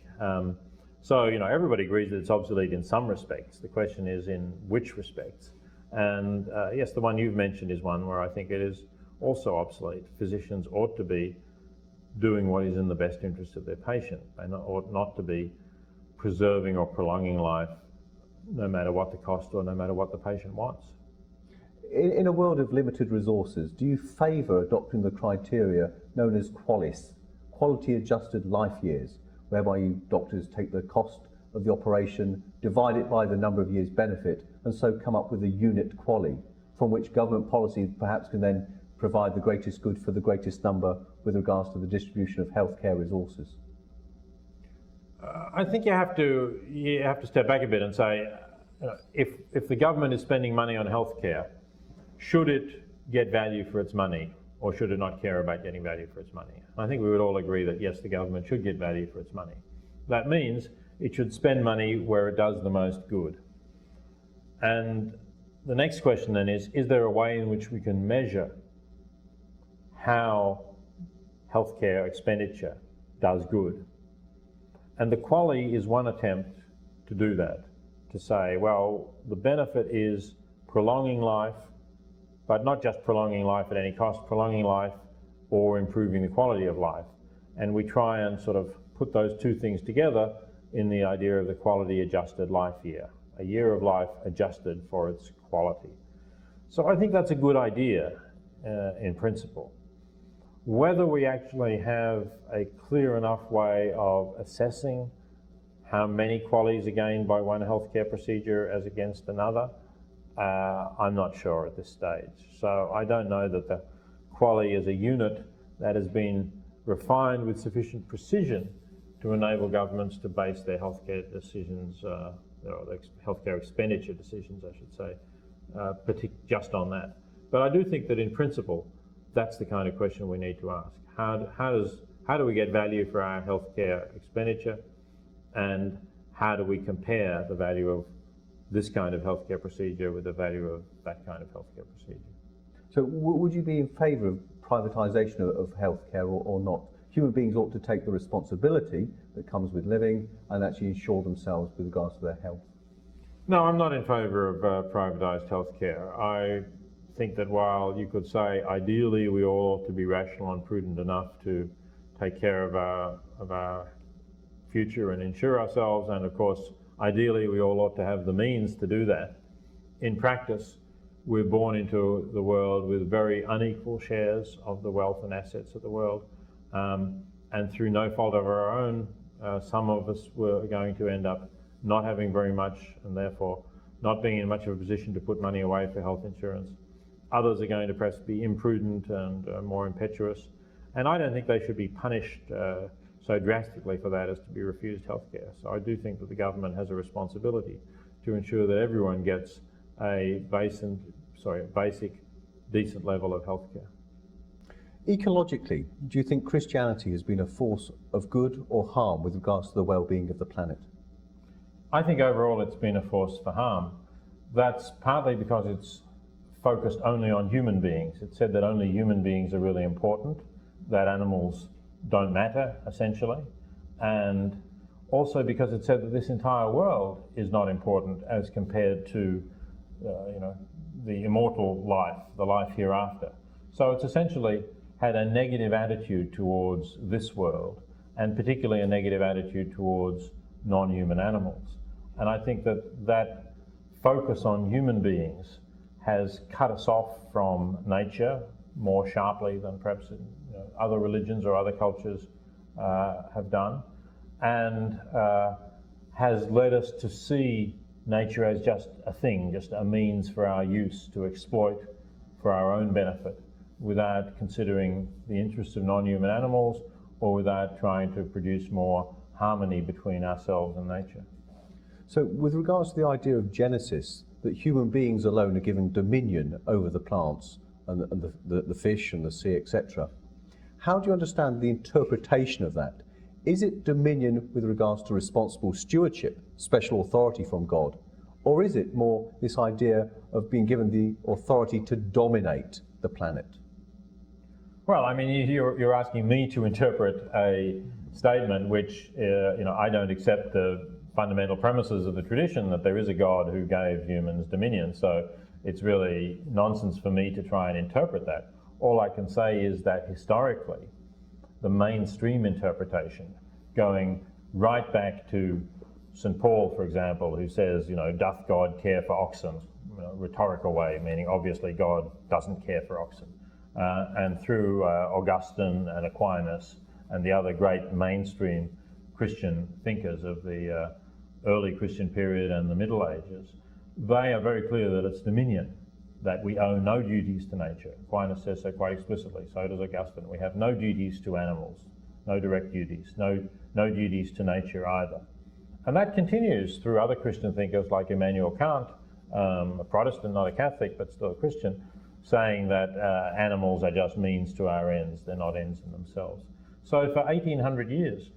So, everybody agrees that it's obsolete in some respects. The question is in which respects. And yes, the one you've mentioned is one where I think it is also obsolete. Physicians ought to be doing what is in the best interest of their patient. They ought not to be preserving or prolonging life no matter what the cost or no matter what the patient wants. In a world of limited resources, do you favour adopting the criteria known as QALYS, quality adjusted life years, whereby you doctors take the cost of the operation, divide it by the number of years benefit, and so come up with a unit QALY, from which government policy perhaps can then provide the greatest good for the greatest number with regards to the distribution of healthcare resources? I think you have to step back a bit and say, if the government is spending money on healthcare, should it get value for its money, or should it not care about getting value for its money? I think we would all agree that yes, the government should get value for its money. That means it should spend money where it does the most good. And the next question then is there a way in which we can measure how healthcare expenditure does good? And the QALY is one attempt to do that, to say, well, the benefit is prolonging life, but not just prolonging life at any cost, prolonging life or improving the quality of life. And we try and sort of put those two things together in the idea of the quality adjusted life year, a year of life adjusted for its quality. So I think that's a good idea in principle. Whether we actually have a clear enough way of assessing how many QALYs are gained by one healthcare procedure as against another, I'm not sure at this stage. So I don't know that the QALY is a unit that has been refined with sufficient precision to enable governments to base their healthcare decisions, or their healthcare expenditure decisions, I should say, just on that. But I do think that in principle, that's the kind of question we need to ask. How do we get value for our healthcare expenditure, and how do we compare the value of this kind of healthcare procedure with the value of that kind of healthcare procedure? So would you be in favour of privatisation of healthcare or not? Human beings ought to take the responsibility that comes with living and actually insure themselves with regards to their health. No, I'm not in favour of privatised healthcare. I think that while you could say ideally we all ought to be rational and prudent enough to take care of our future and insure ourselves, and of course ideally we all ought to have the means to do that, in practice we're born into the world with very unequal shares of the wealth and assets of the world, and through no fault of our own, some of us were going to end up not having very much and therefore not being in much of a position to put money away for health insurance. Others are going to perhaps be imprudent and more impetuous, and I don't think they should be punished so drastically for that as to be refused healthcare. So I do think that the government has a responsibility to ensure that everyone gets a basic, decent level of healthcare. Ecologically, do you think Christianity has been a force of good or harm with regards to the well-being of the planet? I think overall it's been a force for harm. That's partly because it's focused only on human beings. It said that only human beings are really important, that animals don't matter, essentially, and also because it said that this entire world is not important as compared to, the immortal life, the life hereafter. So it's essentially had a negative attitude towards this world, and particularly a negative attitude towards non-human animals. And I think that focus on human beings has cut us off from nature more sharply than perhaps other religions or other cultures have done, and has led us to see nature as just a thing, just a means for our use to exploit for our own benefit, without considering the interests of non-human animals or without trying to produce more harmony between ourselves and nature. So with regards to the idea of Genesis, that human beings alone are given dominion over the plants and the fish and the sea, etc., how do you understand the interpretation of that? Is it dominion with regards to responsible stewardship, special authority from God, or is it more this idea of being given the authority to dominate the planet? Well, I mean, you're asking me to interpret a statement which, I don't accept the fundamental premises of the tradition that there is a God who gave humans dominion. So it's really nonsense for me to try and interpret that. All I can say is that historically, the mainstream interpretation, going right back to St. Paul, for example, who says, doth God care for oxen? Rhetorical way, meaning obviously God doesn't care for oxen. And through Augustine and Aquinas and the other great mainstream Christian thinkers of the early Christian period and the Middle Ages, they are very clear that it's dominion, that we owe no duties to nature. Aquinas says so quite explicitly, so does Augustine. We have no duties to animals, no direct duties, no duties to nature either. And that continues through other Christian thinkers like Immanuel Kant, a Protestant, not a Catholic, but still a Christian, saying that animals are just means to our ends, they're not ends in themselves. So for 1800 years,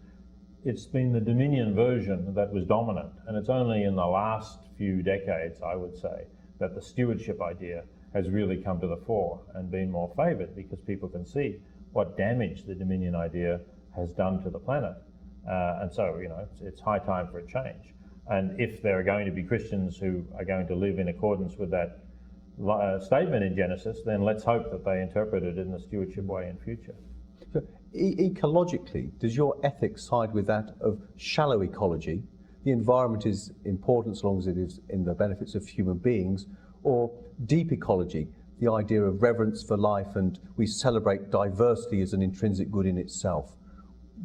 it's been the dominion version that was dominant, and it's only in the last few decades, I would say, that the stewardship idea has really come to the fore and been more favoured, because people can see what damage the dominion idea has done to the planet. And so, it's high time for a change. And if there are going to be Christians who are going to live in accordance with that statement in Genesis, then let's hope that they interpret it in the stewardship way in future. So, ecologically, does your ethics side with that of shallow ecology? The environment is important as long as it is in the benefits of human beings, or deep ecology, the idea of reverence for life and we celebrate diversity as an intrinsic good in itself?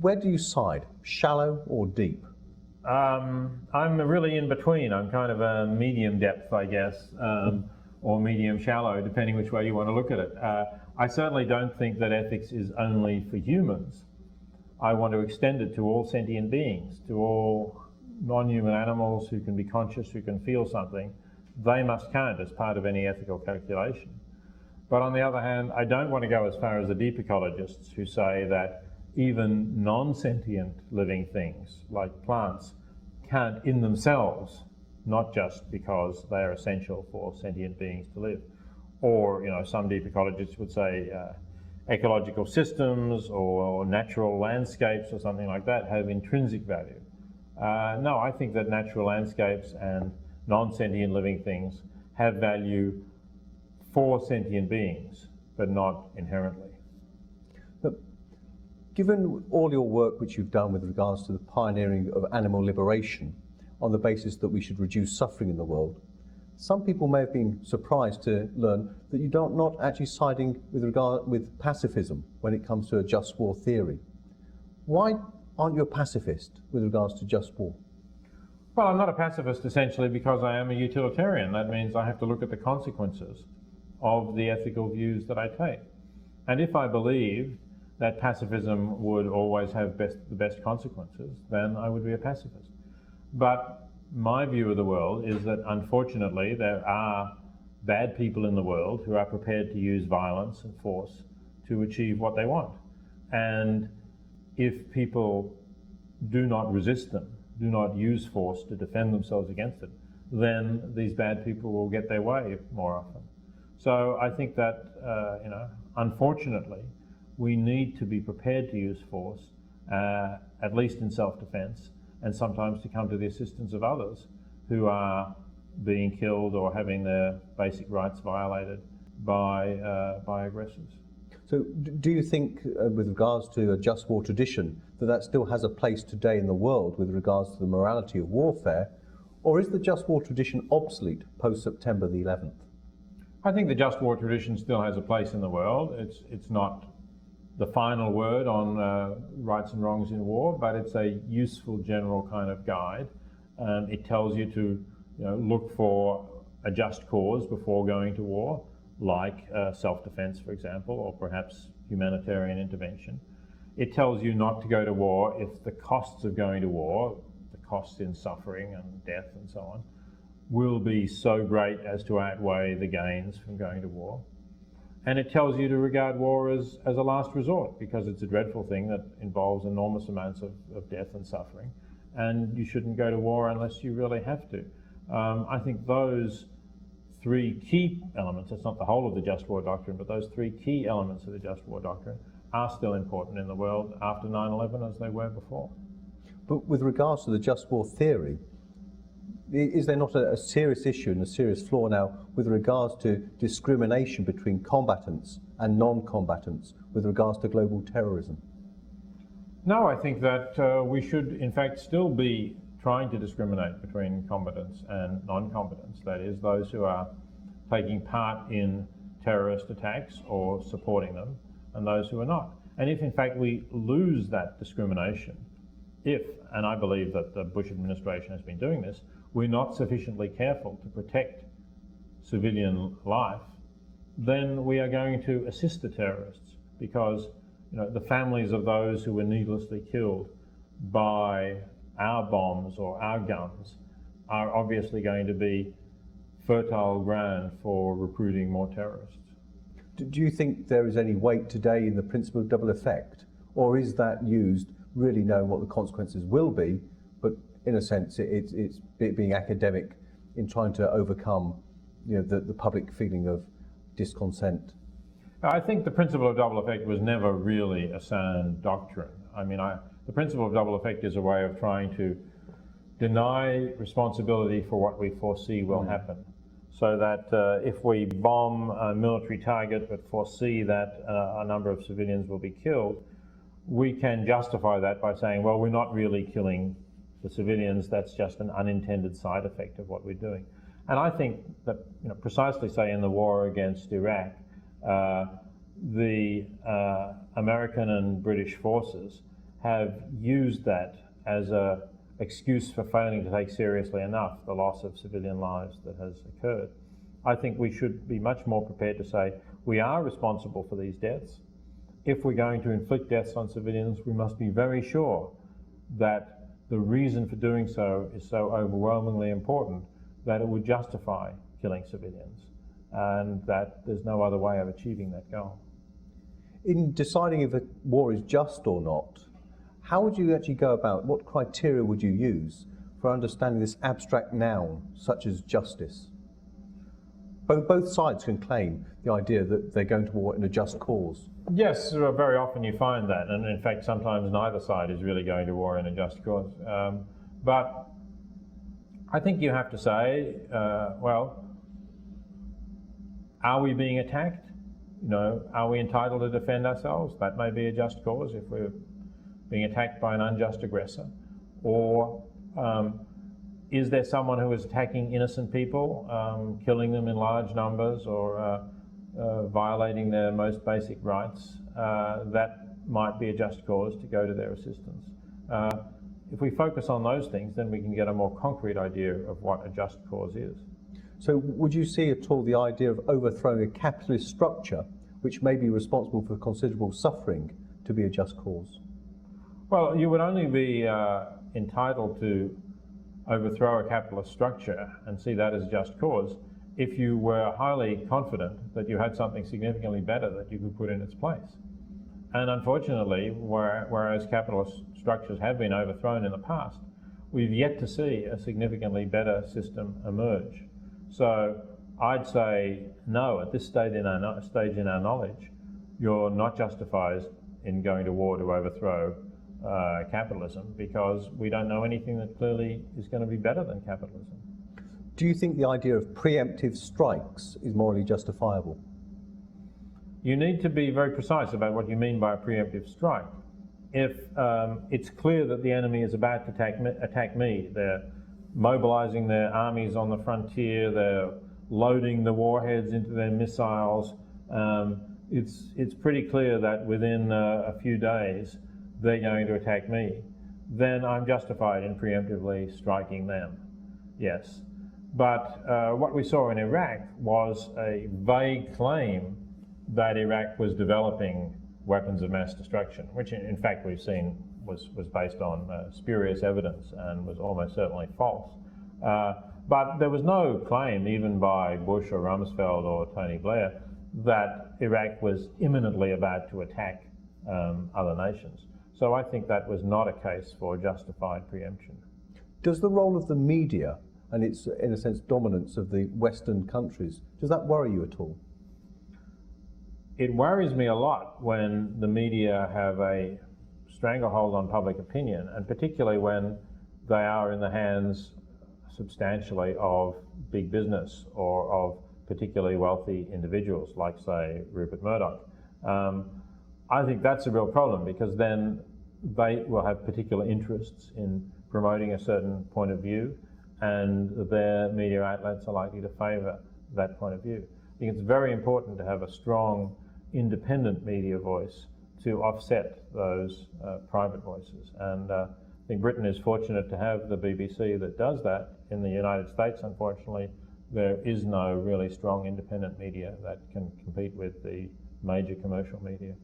Where do you side, shallow or deep? I'm really in between. I'm kind of a medium depth, I guess, or medium shallow, depending which way you want to look at it. I certainly don't think that ethics is only for humans. I want to extend it to all sentient beings, to all non-human animals who can be conscious, who can feel something. They must count as part of any ethical calculation. But on the other hand, I don't want to go as far as the deep ecologists who say that even non-sentient living things, like plants, count in themselves, not just because they are essential for sentient beings to live. Or, some deep ecologists would say ecological systems or natural landscapes or something like that have intrinsic value. No, I think that natural landscapes and non-sentient living things have value for sentient beings, but not inherently. But given all your work which you've done with regards to the pioneering of animal liberation on the basis that we should reduce suffering in the world, some people may have been surprised to learn that you don't not actually siding with pacifism when it comes to a just war theory. Why aren't you a pacifist with regards to just war? Well, I'm not a pacifist essentially because I am a utilitarian. That means I have to look at the consequences of the ethical views that I take. And if I believe that pacifism would always have the best consequences, then I would be a pacifist. But my view of the world is that unfortunately there are bad people in the world who are prepared to use violence and force to achieve what they want. And if people do not resist them, do not use force to defend themselves against it, then these bad people will get their way more often. So I think that, unfortunately, we need to be prepared to use force at least in self-defense, and sometimes to come to the assistance of others who are being killed or having their basic rights violated by aggressors. So do you think, with regards to a just war tradition, that still has a place today in the world with regards to the morality of warfare, or is the just war tradition obsolete post-September the 11th? I think the just war tradition still has a place in the world. It's not the final word on rights and wrongs in war, but it's a useful general kind of guide. It tells you to look for a just cause before going to war, like self-defense, for example, or perhaps humanitarian intervention. It tells you not to go to war if the costs of going to war, the costs in suffering and death and so on, will be so great as to outweigh the gains from going to war. And it tells you to regard war as a last resort, because it's a dreadful thing that involves enormous amounts of death and suffering, and you shouldn't go to war unless you really have to. I think those three key elements, it's not the whole of the just war doctrine, but those three key elements of the just war doctrine are still important in the world after 9/11 as they were before. But with regards to the just war theory, is there not a serious issue and a serious flaw now with regards to discrimination between combatants and non-combatants with regards to global terrorism? No, I think that we should in fact still be trying to discriminate between combatants and non-combatants, that is, those who are taking part in terrorist attacks or supporting them, and those who are not. And if in fact we lose that discrimination, and I believe that the Bush administration has been doing this, we're not sufficiently careful to protect civilian life, then we are going to assist the terrorists, because the families of those who were needlessly killed by our bombs or our guns are obviously going to be fertile ground for recruiting more terrorists. Do you think there is any weight today in the principle of double effect, or is that used really knowing what the consequences will be, but in a sense it's being academic in trying to overcome the public feeling of discontent? I think the principle of double effect was never really a sound doctrine. I mean, the principle of double effect is a way of trying to deny responsibility for what we foresee will happen. So that if we bomb a military target but foresee that a number of civilians will be killed, we can justify that by saying, well, we're not really killing the civilians, that's just an unintended side effect of what we're doing. And I think that, precisely say in the war against Iraq, the American and British forces have used that as an excuse for failing to take seriously enough the loss of civilian lives that has occurred. I think we should be much more prepared to say we are responsible for these deaths. If we're going to inflict deaths on civilians, we must be very sure that the reason for doing so is so overwhelmingly important that it would justify killing civilians, and that there's no other way of achieving that goal. In deciding if a war is just or not, how would you actually go about, what criteria would you use for understanding this abstract noun, such as justice? Both sides can claim the idea that they're going to war in a just cause. Yes, very often you find that, and in fact sometimes neither side is really going to war in a just cause. But I think you have to say, well, are we being attacked? Are we entitled to defend ourselves? That may be a just cause if we're being attacked by an unjust aggressor. Or is there someone who is attacking innocent people, killing them in large numbers, or violating their most basic rights? That might be a just cause to go to their assistance. If we focus on those things, then we can get a more concrete idea of what a just cause is. So would you see at all the idea of overthrowing a capitalist structure which may be responsible for considerable suffering to be a just cause? Well, you would only be entitled to overthrow a capitalist structure and see that as a just cause if you were highly confident that you had something significantly better that you could put in its place. And unfortunately, whereas capitalist structures have been overthrown in the past, we've yet to see a significantly better system emerge. So I'd say no, at this stage in our knowledge, you're not justified in going to war to overthrow capitalism, because we don't know anything that clearly is going to be better than capitalism. Do you think the idea of preemptive strikes is morally justifiable? You need to be very precise about what you mean by a preemptive strike. If it's clear that the enemy is about to attack me, they're mobilizing their armies on the frontier, they're loading the warheads into their missiles, it's pretty clear that within a few days they're going to attack me, then I'm justified in preemptively striking them, yes. But what we saw in Iraq was a vague claim that Iraq was developing weapons of mass destruction, which in fact we've seen was based on spurious evidence and was almost certainly false. But there was no claim, even by Bush or Rumsfeld or Tony Blair, that Iraq was imminently about to attack other nations. So I think that was not a case for justified preemption. Does the role of the media and its, in a sense, dominance of the Western countries, does that worry you at all? It worries me a lot when the media have a stranglehold on public opinion, and particularly when they are in the hands substantially of big business or of particularly wealthy individuals like, say, Rupert Murdoch. I think that's a real problem, because then they will have particular interests in promoting a certain point of view, and their media outlets are likely to favour that point of view. I think it's very important to have a strong independent media voice to offset those private voices. And I think Britain is fortunate to have the BBC that does that. In the United States, unfortunately, there is no really strong independent media that can compete with the major commercial media.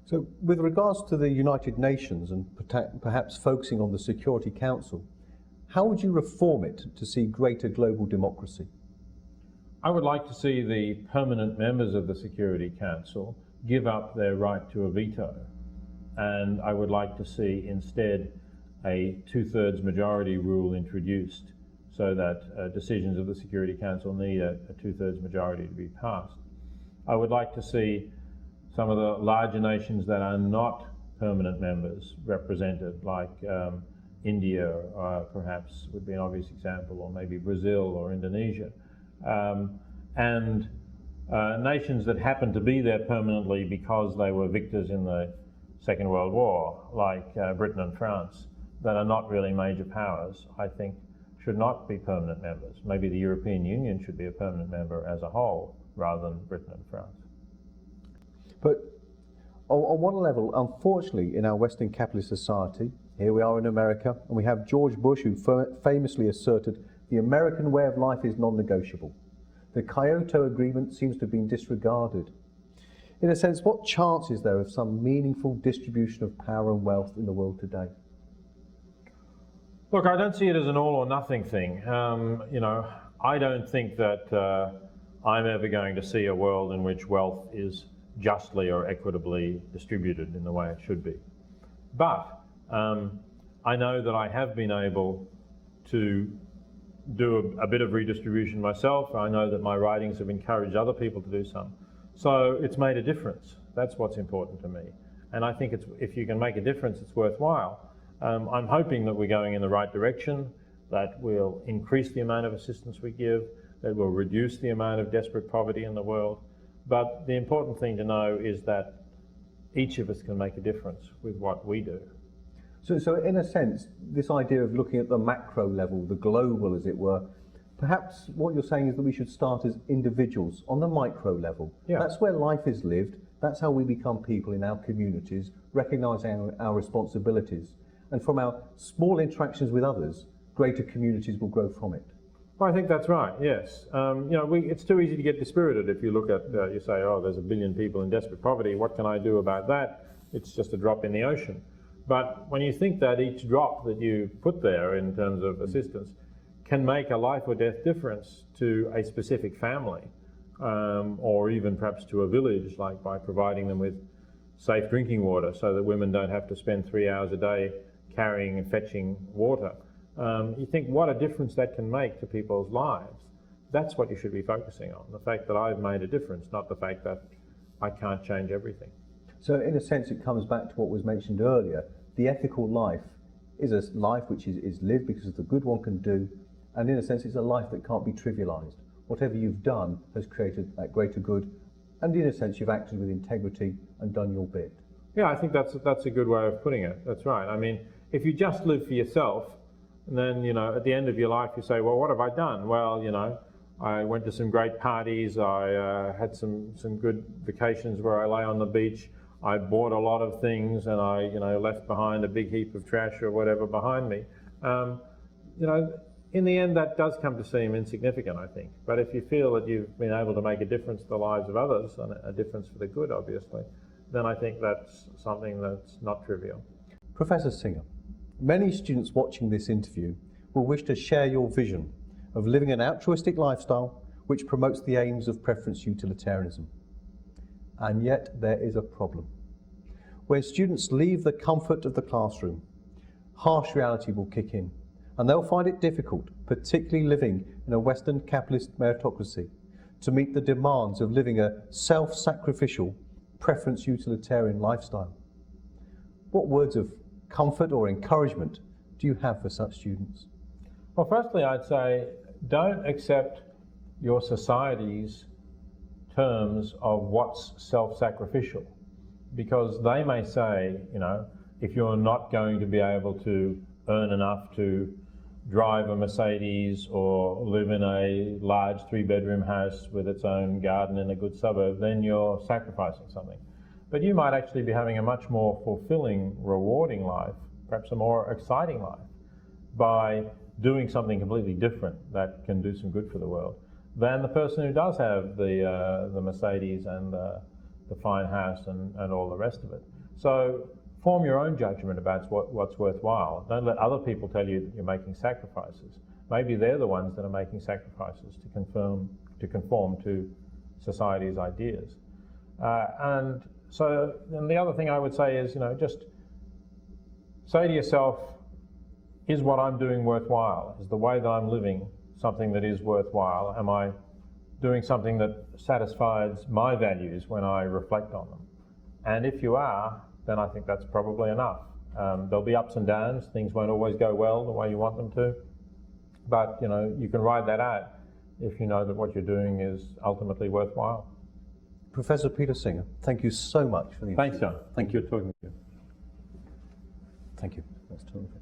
So with regards to the United Nations and perhaps focusing on the Security Council, how would you reform it to see greater global democracy? I would like to see the permanent members of the Security Council give up their right to a veto, and I would like to see instead a two-thirds majority rule introduced, so that decisions of the Security Council need a two-thirds majority to be passed. I would like to see some of the larger nations that are not permanent members represented, like India, perhaps would be an obvious example, or maybe Brazil or Indonesia. And nations that happen to be there permanently because they were victors in the Second World War, like Britain and France, that are not really major powers, I think should not be permanent members. Maybe the European Union should be a permanent member as a whole, rather than Britain and France. But on one level, unfortunately, in our Western capitalist society, here we are in America, and we have George Bush, who famously asserted the American way of life is non-negotiable. The Kyoto Agreement seems to have been disregarded. In a sense, what chance is there of some meaningful distribution of power and wealth in the world today? Look, I don't see it as an all or nothing thing. I don't think that I'm ever going to see a world in which wealth is justly or equitably distributed in the way it should be. But I know that I have been able to do a bit of redistribution myself. I know that my writings have encouraged other people to do some. So it's made a difference. That's what's important to me. And I think if you can make a difference, it's worthwhile. I'm hoping that we're going in the right direction, that we'll increase the amount of assistance we give, that we'll reduce the amount of desperate poverty in the world. But the important thing to know is that each of us can make a difference with what we do. So in a sense, this idea of looking at the macro level, the global as it were, perhaps what you're saying is that we should start as individuals on the micro level. Yeah. That's where life is lived. That's how we become people in our communities, recognising our responsibilities. And from our small interactions with others, greater communities will grow from it. Well, I think that's right, yes. It's too easy to get dispirited if you look at, you say, oh, there's 1 billion people in desperate poverty, what can I do about that? It's just a drop in the ocean. But when you think that each drop that you put there in terms of assistance can make a life or death difference to a specific family, or even perhaps to a village, like by providing them with safe drinking water so that women don't have to spend 3 hours a day carrying and fetching water. You think what a difference that can make to people's lives. That's what you should be focusing on, the fact that I've made a difference, not the fact that I can't change everything. So in a sense, it comes back to what was mentioned earlier, the ethical life is a life which is lived because of the good one can do, and in a sense it's a life that can't be trivialised. Whatever you've done has created that greater good, and in a sense you've acted with integrity and done your bit. Yeah, I think that's a good way of putting it. That's right. I mean, if you just live for yourself, and then, at the end of your life you say, well, what have I done? Well, I went to some great parties, I had some good vacations where I lay on the beach, I bought a lot of things, and I left behind a big heap of trash or whatever behind me. In the end that does come to seem insignificant, I think. But if you feel that you've been able to make a difference to the lives of others, and a difference for the good, obviously, then I think that's something that's not trivial. Professor Singer, many students watching this interview will wish to share your vision of living an altruistic lifestyle which promotes the aims of preference utilitarianism. And yet there is a problem. When students leave the comfort of the classroom, harsh reality will kick in, and they'll find it difficult, particularly living in a Western capitalist meritocracy, to meet the demands of living a self-sacrificial, preference utilitarian lifestyle. What words of comfort or encouragement do you have for such students? Well, firstly, I'd say don't accept your society's terms of what's self-sacrificial, because they may say, if you're not going to be able to earn enough to drive a Mercedes or live in a large 3-bedroom house with its own garden in a good suburb, then you're sacrificing something. But you might actually be having a much more fulfilling, rewarding life, perhaps a more exciting life, by doing something completely different that can do some good for the world than the person who does have the Mercedes and the fine house and all the rest of it. So form your own judgment about what's worthwhile. Don't let other people tell you that you're making sacrifices. Maybe they're the ones that are making sacrifices to conform to society's ideas. And the other thing I would say is, just say to yourself, is what I'm doing worthwhile? Is the way that I'm living something that is worthwhile? Am I doing something that satisfies my values when I reflect on them? And if you are, then I think that's probably enough. There'll be ups and downs. Things won't always go well the way you want them to. But, you can ride that out if you know that what you're doing is ultimately worthwhile. Professor Peter Singer, thank you so much for the interview. Thanks, John. Thank you. Good talking to you. Thank you. That's terrific.